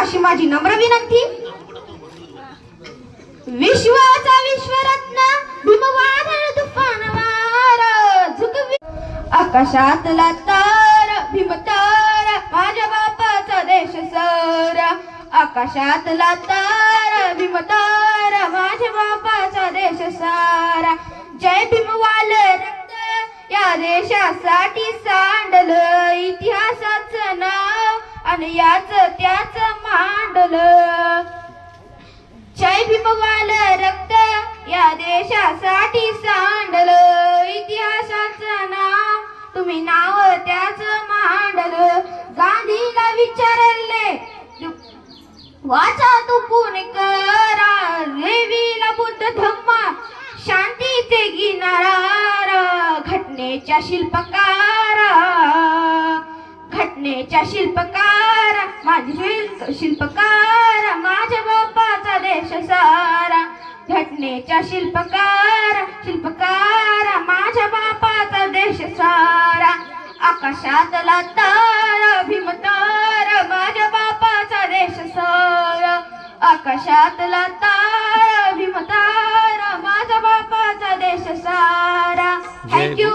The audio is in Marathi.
अशी माझी नम्र विनंती. विश्वाचा विश्वरत्न भीमवादळ तुफान वारा झुकवी आकाशातला तारा भीमतारा माझ्या बापाचा देश सारा. आकाशातला तारा भीमतारा माझ्या बापाचा देश सारा. जय भीमवाल रक्त या देशासाठी सांडलं इतिहासाचं नाव आणि याच त्याच मांडलं. जय भीमवाल रक्त या देशासाठी सांडलं इतिहासाचं नाव तुम्ही नाव त्याच मांडलं. गांधीला विचारले वाचा तू पुणे करा रेवीला बुद्ध धम्मा शांतीचे गिनारा घटनेच्या शिल्पकारा. घटनेच्या शिल्पकारा माझे शिल्पकारा माझ्या बापाचा देश सारा. घटनेच्या शिल्पकारा शिल्पकारा माझ्या बापाचा देश सारा. आकाशातला तारा भीमतारा माझ्या बापाचा देश सारा. आकाशातला तारा भीमतारा माझ्या बापाचा देश सारा. थँक्यू.